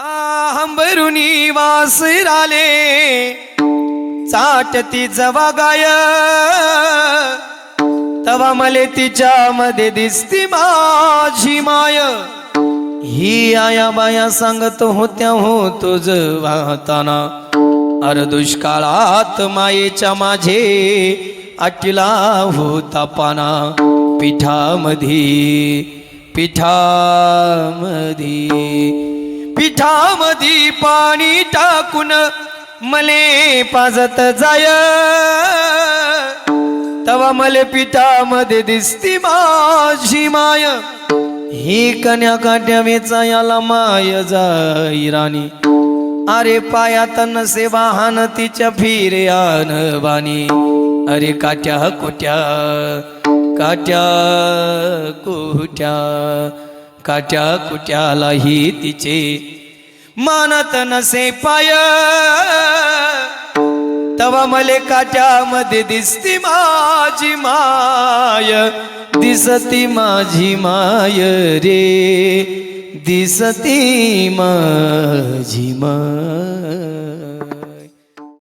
हंबरुनी वासराले चाटती जवा गाय तवा मले तिच्यामध्ये दिसती माझी माय. ही आया बाया सांगत होत्या हो तुझ वाहताना अर दुष्काळात मायेच्या माझे आटला होता पाना. पिठामध्ये पिठामध्ये पाणी टाकून मले पाजत जाय तवा मले पिठामध्ये दिसती माझी माय. ही कन्या काट्या वेचायाला माय जाई राणी अरे पायात नसे वाहन तिच्या फिर्यान बानी. अरे काट्या कुट्या काट्या कुट्यालाही तिचे मानत नसे पाय तवा मले काट्यामध्ये दिसती माझी माय. दिसती माझी माय रे दिसती माझी माय.